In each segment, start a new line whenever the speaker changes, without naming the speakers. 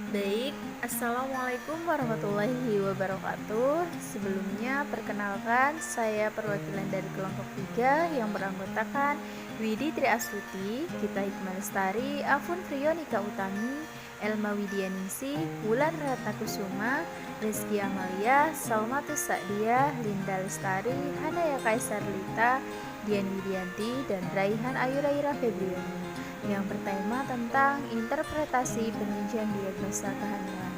Baik, Assalamualaikum warahmatullahi wabarakatuh. Sebelumnya, perkenalkan saya perwakilan dari kelompok 3 yang beranggotakan Widi Tri Astuti, Gita Hikmah Lestari, Afun Priyonika Utami, Elma Widianingsi, Wulan Ratnakusuma, Rizky Amalia, Salmatus Sa'dia, Linda Lestari, Hanaya Kaisar Lita, Dian Widianti, dan Raihan Ayu Raira Febriani yang bertema tentang interpretasi penunjang diagnosa kehamilan.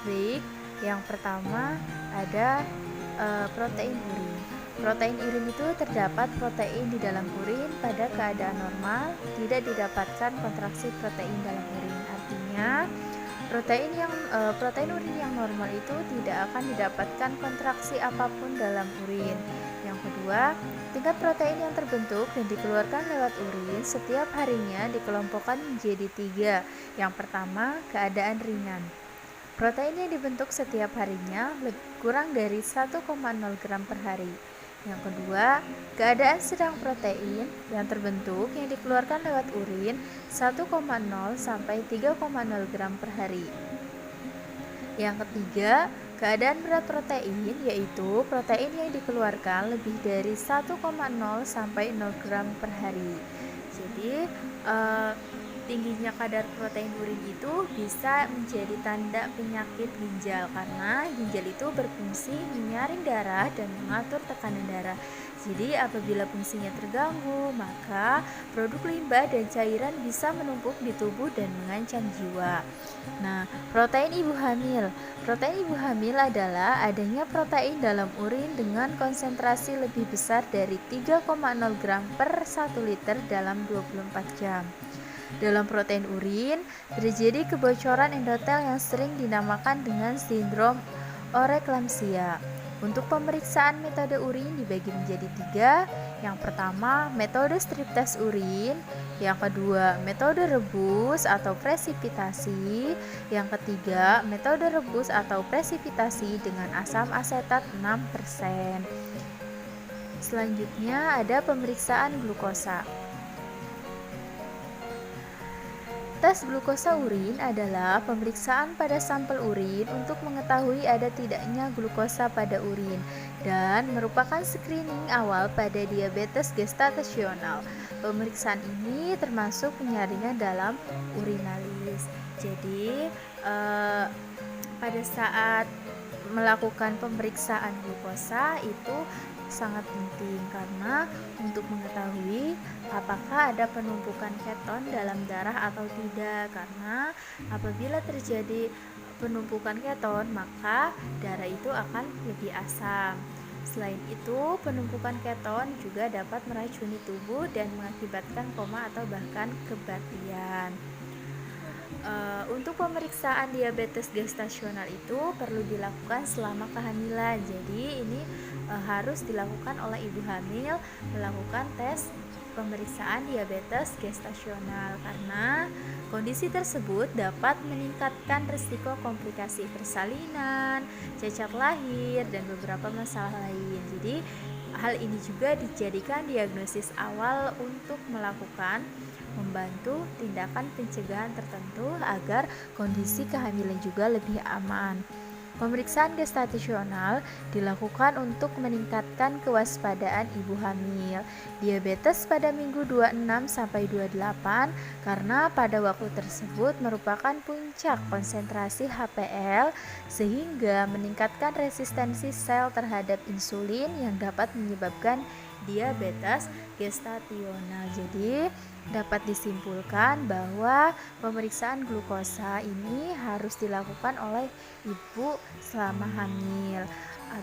Baik, yang pertama ada protein urin. Protein urin itu terdapat protein di dalam urin pada keadaan normal, tidak didapatkan kontraksi protein dalam urin. Artinya, protein urin yang normal itu tidak akan didapatkan kontraksi apapun dalam urin. Yang kedua, tingkat protein yang terbentuk dan dikeluarkan lewat urin setiap harinya dikelompokkan menjadi 3. Yang pertama, keadaan ringan. Protein yang dibentuk setiap harinya kurang dari 1,0 gram per hari. Yang kedua, keadaan sedang protein yang terbentuk yang dikeluarkan lewat urin 1,0 sampai 3,0 gram per hari. Yang ketiga, keadaan berat protein yaitu protein yang dikeluarkan lebih dari 1,0 sampai 0 gram per hari. Jadi, tingginya kadar protein urin itu bisa menjadi tanda penyakit ginjal karena ginjal itu berfungsi menyaring darah dan mengatur tekanan darah. Jadi apabila fungsinya terganggu, maka produk limbah dan cairan bisa menumpuk di tubuh dan mengancam jiwa. Nah, protein ibu hamil. Protein ibu hamil adalah adanya protein dalam urin dengan konsentrasi lebih besar dari 3,0 gram per 1 liter dalam 24 jam. Dalam protein urin, terjadi kebocoran endotel yang sering dinamakan dengan sindrom oreklamsia. Untuk pemeriksaan metode urin dibagi menjadi 3. Yang pertama, metode strip test urin. Yang kedua, metode rebus atau presipitasi. Yang ketiga, metode rebus atau presipitasi dengan asam asetat 6%. Selanjutnya ada pemeriksaan glukosa. Tes glukosa urin adalah pemeriksaan pada sampel urin untuk mengetahui ada tidaknya glukosa pada urin dan merupakan screening awal pada diabetes gestasional. Pemeriksaan ini termasuk penyaringan dalam urinalis. Jadi, pada saat melakukan pemeriksaan glukosa itu sangat penting karena untuk mengetahui apakah ada penumpukan keton dalam darah atau tidak, karena apabila terjadi penumpukan keton maka darah itu akan lebih asam. Selain itu, penumpukan keton juga dapat meracuni tubuh dan mengakibatkan koma atau bahkan kematian. Untuk pemeriksaan diabetes gestasional itu perlu dilakukan selama kehamilan. Jadi ini harus dilakukan oleh ibu hamil melakukan tes pemeriksaan diabetes gestasional karena kondisi tersebut dapat meningkatkan risiko komplikasi persalinan, cacat lahir, dan beberapa masalah lain. Jadi hal ini juga dijadikan diagnosis awal untuk membantu tindakan pencegahan tertentu agar kondisi kehamilan juga lebih aman. Pemeriksaan gestasional dilakukan untuk meningkatkan kewaspadaan ibu hamil diabetes pada minggu 26 sampai 28 karena pada waktu tersebut merupakan puncak konsentrasi HPL sehingga meningkatkan resistensi sel terhadap insulin yang dapat menyebabkan diabetes gestasional. Jadi dapat disimpulkan bahwa pemeriksaan glukosa ini harus dilakukan oleh ibu selama hamil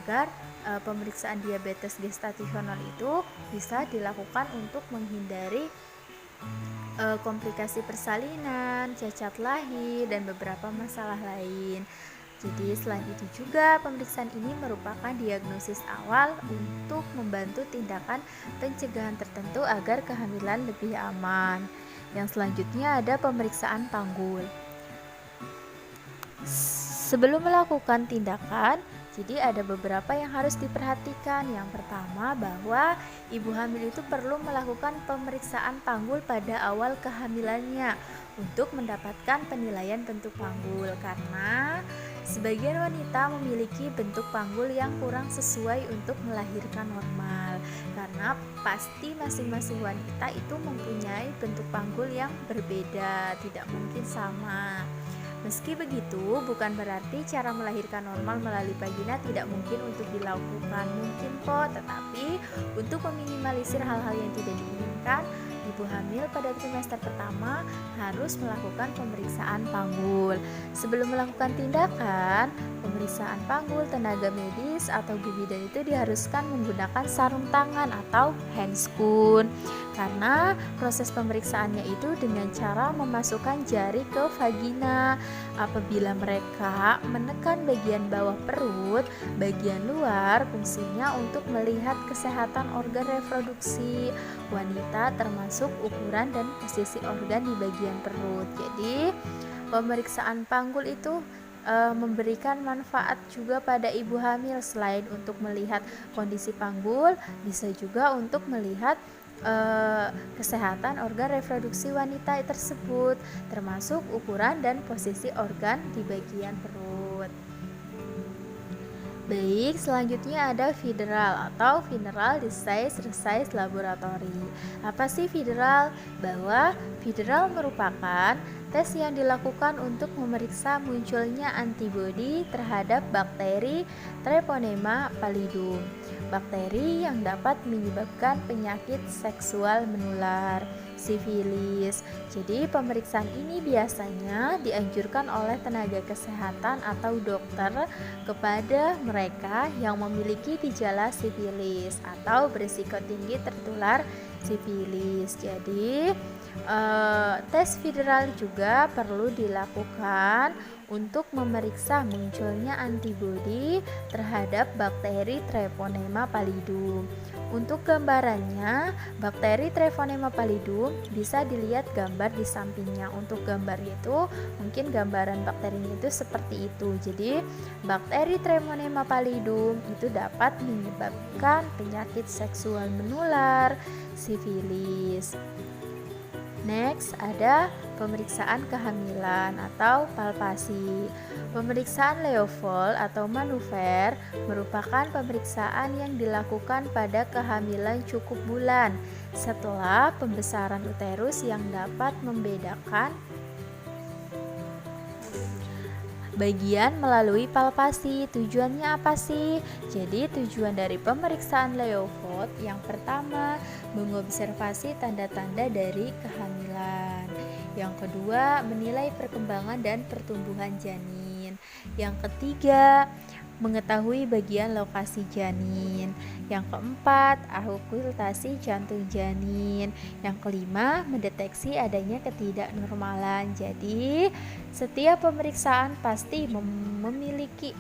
agar pemeriksaan diabetes gestasional itu bisa dilakukan untuk menghindari komplikasi persalinan, cacat lahir, dan beberapa masalah lain. Jadi selain itu juga pemeriksaan ini merupakan diagnosis awal untuk membantu tindakan pencegahan tertentu agar kehamilan lebih aman. Yang selanjutnya ada pemeriksaan panggul. Sebelum melakukan tindakan, Jadi ada beberapa yang harus diperhatikan. Yang pertama bahwa ibu hamil itu perlu melakukan pemeriksaan panggul pada awal kehamilannya untuk mendapatkan penilaian bentuk panggul, karena sebagian wanita memiliki bentuk panggul yang kurang sesuai untuk melahirkan normal, karena pasti masing-masing wanita itu mempunyai bentuk panggul yang berbeda, tidak mungkin sama. Meski begitu, bukan berarti cara melahirkan normal melalui vagina tidak mungkin untuk dilakukan. Mungkin kok, tetapi untuk meminimalisir hal-hal yang tidak diinginkan, ibu hamil pada trimester pertama harus melakukan pemeriksaan panggul. Sebelum melakukan tindakan pemeriksaan panggul, tenaga medis atau bidan itu diharuskan menggunakan sarung tangan atau handscoon, karena proses pemeriksaannya itu dengan cara memasukkan jari ke vagina. Apabila mereka menekan bagian bawah perut, bagian luar fungsinya untuk melihat kesehatan organ reproduksi wanita, termasuk ukuran dan posisi organ di bagian perut. Jadi pemeriksaan panggul itu memberikan manfaat juga pada ibu hamil. Selain untuk melihat kondisi panggul, bisa juga untuk melihat kesehatan organ reproduksi wanita tersebut, termasuk ukuran dan posisi organ di bagian perut. Baik, selanjutnya ada Federal atau Federal Disease Research Laboratory. Apa sih Federal? Bahwa Federal merupakan tes yang dilakukan untuk memeriksa munculnya antibodi terhadap bakteri Treponema pallidum, bakteri yang dapat menyebabkan penyakit seksual menular, sifilis. Jadi pemeriksaan ini biasanya dianjurkan oleh tenaga kesehatan atau dokter kepada mereka yang memiliki gejala sifilis atau berisiko tinggi tertular sifilis. Jadi tes Federal juga perlu dilakukan untuk memeriksa munculnya antibodi terhadap bakteri Treponema pallidum. Untuk gambarannya, bakteri Treponema pallidum bisa dilihat gambar di sampingnya. Untuk gambar itu, mungkin gambaran bakterinya itu seperti itu. Jadi, bakteri Treponema pallidum itu dapat menyebabkan penyakit seksual menular, sifilis. Next, ada pemeriksaan kehamilan atau palpasi. Pemeriksaan Leofold atau manuver merupakan pemeriksaan yang dilakukan pada kehamilan cukup bulan setelah pembesaran uterus yang dapat membedakan bagian melalui palpasi. Tujuannya apa sih? Jadi tujuan dari pemeriksaan Leofold yang pertama, mengobservasi tanda-tanda dari kehamilan. Yang kedua, menilai perkembangan dan pertumbuhan janin. Yang ketiga, mengetahui bagian lokasi janin. Yang keempat, okultasi jantung janin. Yang kelima, mendeteksi adanya ketidaknormalan. Jadi, setiap pemeriksaan pasti memiliki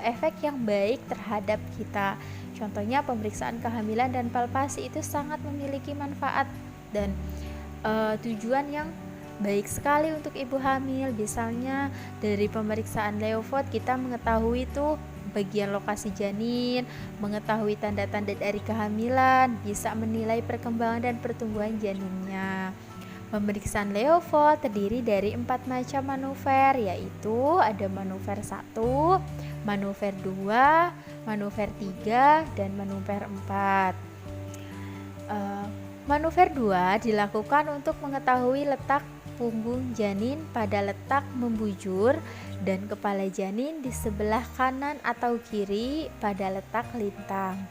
efek yang baik terhadap kita. Contohnya pemeriksaan kehamilan dan palpasi itu sangat memiliki manfaat dan tujuan yang baik sekali untuk ibu hamil. Misalnya dari pemeriksaan Leofold kita mengetahui tuh bagian lokasi janin, mengetahui tanda-tanda dari kehamilan, bisa menilai perkembangan dan pertumbuhan janinnya. Pemeriksaan Leofold terdiri dari 4 macam manuver, yaitu ada manuver 1, manuver 2, manuver 3, dan manuver 4. Manuver 2 dilakukan untuk mengetahui letak punggung janin pada letak membujur dan kepala janin di sebelah kanan atau kiri pada letak lintang.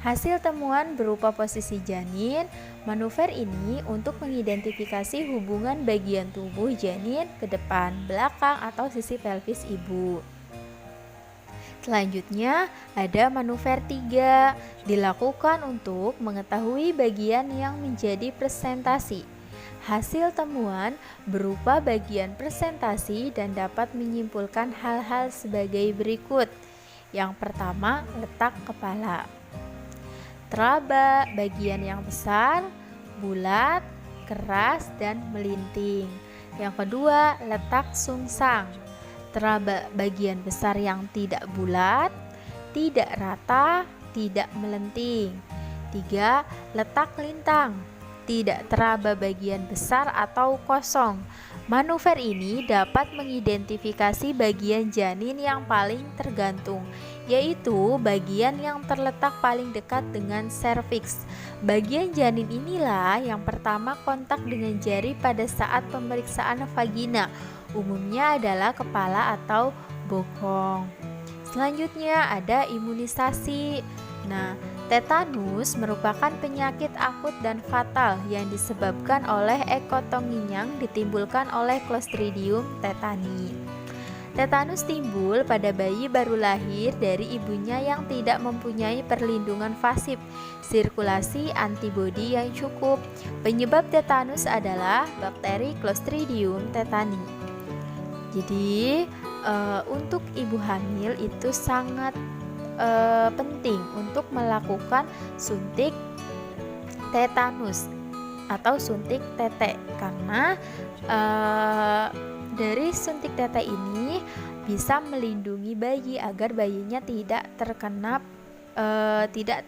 Hasil temuan berupa posisi janin. Manuver ini untuk mengidentifikasi hubungan bagian tubuh janin ke depan, belakang, atau sisi pelvis ibu. Selanjutnya ada manuver 3, dilakukan untuk mengetahui bagian yang menjadi presentasi. Hasil temuan berupa bagian presentasi dan dapat menyimpulkan hal-hal sebagai berikut. Yang pertama, letak kepala. Teraba bagian yang besar, bulat, keras, dan melinting. Yang kedua, letak sungsang. Teraba bagian besar yang tidak bulat, tidak rata, tidak melenting. 3. Letak lintang, tidak teraba bagian besar atau kosong. Manuver ini dapat mengidentifikasi bagian janin yang paling tergantung, yaitu bagian yang terletak paling dekat dengan serviks. Bagian janin inilah yang pertama kontak dengan jari pada saat pemeriksaan vagina. Umumnya adalah kepala atau bokong. Selanjutnya ada imunisasi. Nah, tetanus merupakan penyakit akut dan fatal yang disebabkan oleh ekotonginyang ditimbulkan oleh Clostridium tetani. Tetanus timbul pada bayi baru lahir dari ibunya yang tidak mempunyai perlindungan pasif, sirkulasi antibodi yang cukup. Penyebab tetanus adalah bakteri Clostridium tetani. Jadi, untuk ibu hamil itu sangat penting untuk melakukan suntik tetanus atau suntik tete, karena dari suntik tete ini bisa melindungi bayi agar bayinya tidak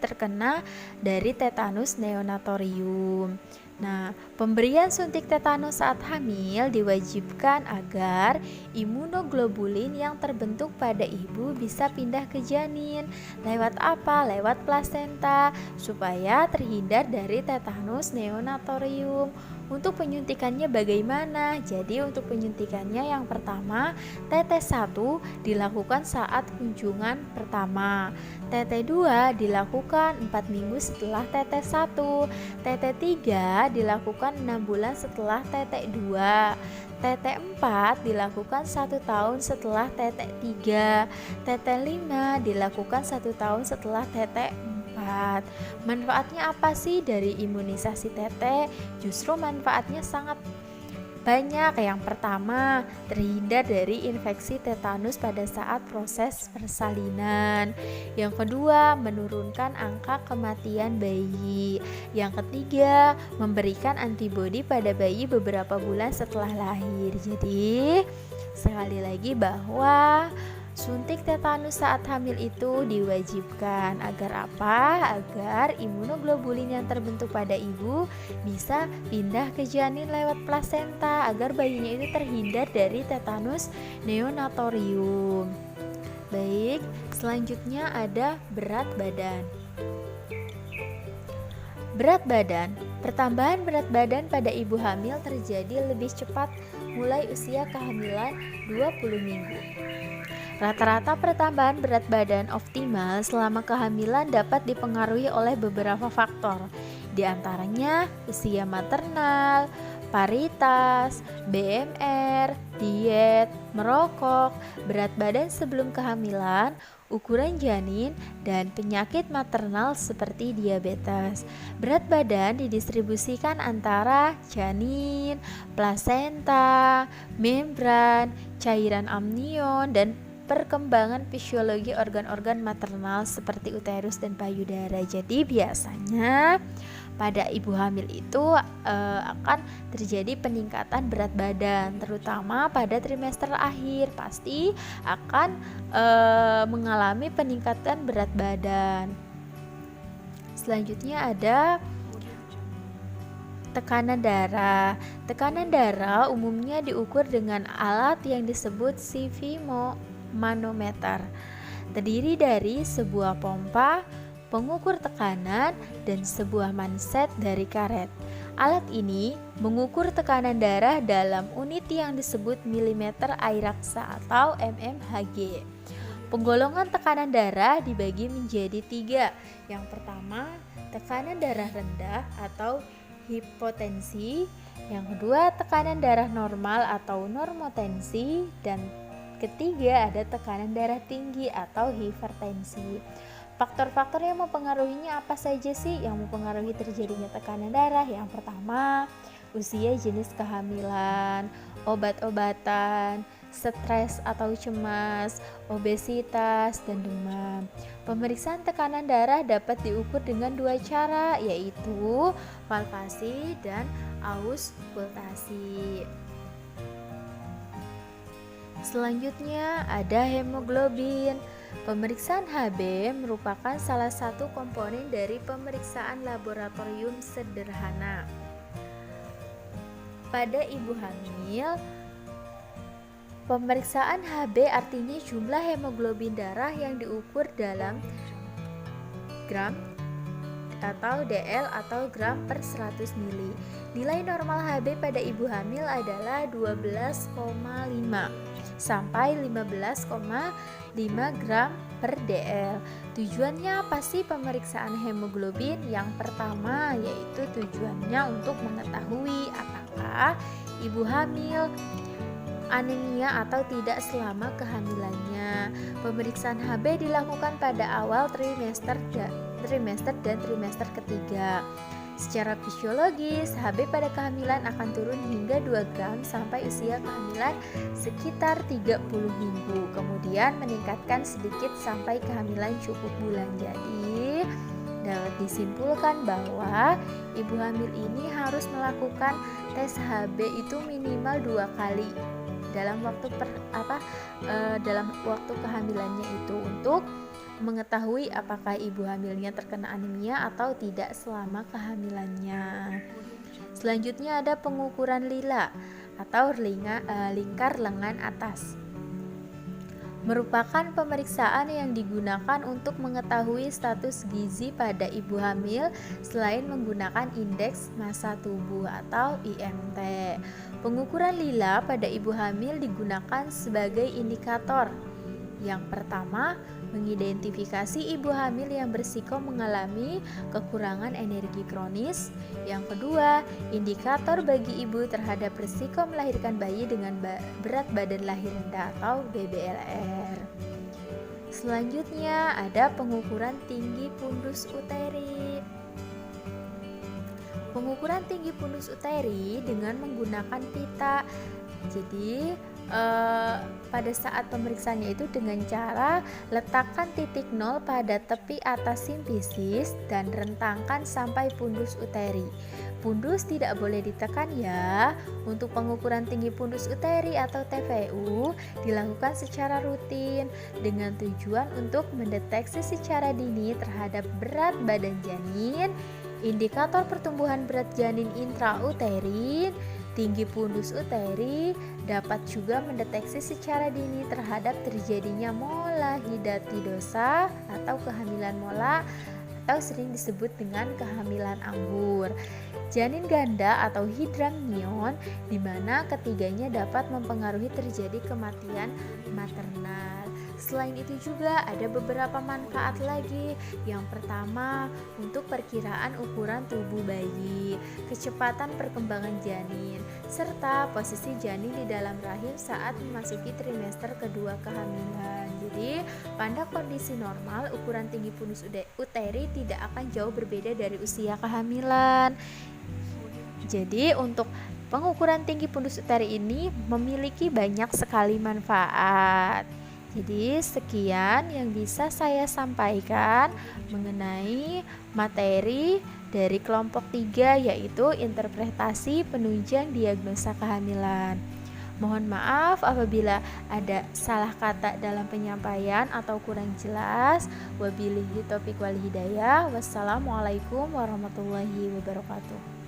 terkena dari tetanus neonatorium. Nah, pemberian suntik tetanus saat hamil diwajibkan agar imunoglobulin yang terbentuk pada ibu bisa pindah ke janin. Lewat apa? Lewat plasenta, supaya terhindar dari tetanus neonatorium. Untuk penyuntikannya bagaimana? Jadi untuk penyuntikannya yang pertama, TT1 dilakukan saat kunjungan pertama. TT2 dilakukan 4 minggu setelah TT1. TT3 dilakukan 6 bulan setelah TT2. TT4 dilakukan 1 tahun setelah TT3. TT5 dilakukan 1 tahun setelah TT4. Manfaatnya apa sih dari imunisasi TT? Justru manfaatnya sangat banyak. Yang pertama, terhindar dari infeksi tetanus pada saat proses persalinan. Yang kedua, menurunkan angka kematian bayi. Yang ketiga, memberikan antibodi pada bayi beberapa bulan setelah lahir. Jadi, sekali lagi bahwa suntik tetanus saat hamil itu diwajibkan. Agar apa? Agar imunoglobulin yang terbentuk pada ibu bisa pindah ke janin lewat plasenta, agar bayinya itu terhindar dari tetanus neonatorium. Baik, selanjutnya ada berat badan. Berat badan. Pertambahan berat badan pada ibu hamil terjadi lebih cepat mulai usia kehamilan 20 minggu. Rata-rata pertambahan berat badan optimal selama kehamilan dapat dipengaruhi oleh beberapa faktor, di antaranya usia maternal, paritas, BMR, diet, merokok, berat badan sebelum kehamilan, ukuran janin, dan penyakit maternal seperti diabetes. Berat badan didistribusikan antara janin, plasenta, membran, cairan amnion, dan perkembangan fisiologi organ-organ maternal seperti uterus dan payudara. Jadi biasanya pada ibu hamil itu akan terjadi peningkatan berat badan, terutama pada trimester akhir pasti akan mengalami peningkatan berat badan. Selanjutnya ada tekanan darah. Tekanan darah umumnya diukur dengan alat yang disebut sphygmomanometer. Terdiri dari sebuah pompa, pengukur tekanan, dan sebuah manset dari karet. Alat ini mengukur tekanan darah dalam unit yang disebut milimeter airaksa atau mmHg. Penggolongan tekanan darah dibagi menjadi 3. Yang pertama, tekanan darah rendah atau hipotensi. Yang kedua, tekanan darah normal atau normotensi. Dan ketiga, ada tekanan darah tinggi atau hipertensi. Faktor-faktor yang mempengaruhinya apa saja sih yang mempengaruhi terjadinya tekanan darah? Yang pertama, usia, jenis kehamilan, obat-obatan, stres atau cemas, obesitas, dan demam. Pemeriksaan tekanan darah dapat diukur dengan 2 cara, yaitu palpasi dan auskultasi. Selanjutnya ada hemoglobin. Pemeriksaan HB merupakan salah satu komponen dari pemeriksaan laboratorium sederhana. Pada ibu hamil, pemeriksaan HB artinya jumlah hemoglobin darah yang diukur dalam gram atau DL atau gram per 100 ml. Nilai normal HB pada ibu hamil adalah 12,5 sampai 15,5 gram per DL. Tujuannya apa sih pemeriksaan hemoglobin? Yang pertama yaitu tujuannya untuk mengetahui apakah ibu hamil anemia atau tidak selama kehamilannya. Pemeriksaan HB dilakukan pada awal trimester dan trimester ketiga. Secara fisiologis, HB pada kehamilan akan turun hingga 2 gram sampai usia kehamilan sekitar 30 minggu. Kemudian meningkatkan sedikit sampai kehamilan cukup bulan. Jadi, dapat disimpulkan bahwa ibu hamil ini harus melakukan tes HB itu minimal 2 kali dalam waktu kehamilannya itu untuk mengetahui apakah ibu hamilnya terkena anemia atau tidak selama kehamilannya. Selanjutnya ada pengukuran lila atau lingkar lengan atas. Merupakan pemeriksaan yang digunakan untuk mengetahui status gizi pada ibu hamil selain menggunakan indeks massa tubuh atau IMT. Pengukuran lila pada ibu hamil digunakan sebagai indikator. Yang pertama, mengidentifikasi ibu hamil yang berisiko mengalami kekurangan energi kronis. Yang kedua, indikator bagi ibu terhadap risiko melahirkan bayi dengan berat badan lahir rendah atau BBLR. Selanjutnya ada pengukuran tinggi fundus uteri. Pengukuran tinggi fundus uteri dengan menggunakan pita. Jadi pada saat pemeriksaannya itu dengan cara letakkan titik nol pada tepi atas simfisis dan rentangkan sampai fundus uteri. Fundus tidak boleh ditekan ya. Untuk pengukuran tinggi fundus uteri atau TVU dilakukan secara rutin dengan tujuan untuk mendeteksi secara dini terhadap berat badan janin, indikator pertumbuhan berat janin intrauterin, tinggi fundus uteri. Dapat juga mendeteksi secara dini terhadap terjadinya mola hidatidosa atau kehamilan mola atau sering disebut dengan kehamilan anggur. Janin ganda atau hidramnion di mana ketiganya dapat mempengaruhi terjadi kematian maternal. Selain itu juga ada beberapa manfaat lagi. Yang pertama, untuk perkiraan ukuran tubuh bayi, kecepatan perkembangan janin, serta posisi janin di dalam rahim saat memasuki trimester kedua kehamilan. Jadi, pada kondisi normal, ukuran tinggi fundus uteri tidak akan jauh berbeda dari usia kehamilan. Jadi, untuk pengukuran tinggi fundus uteri ini memiliki banyak sekali manfaat. Jadi sekian yang bisa saya sampaikan mengenai materi dari kelompok 3 yaitu interpretasi penunjang diagnosa kehamilan. Mohon maaf apabila ada salah kata dalam penyampaian atau kurang jelas. Wabillahi taufiq wal hidayah. Wassalamualaikum warahmatullahi wabarakatuh.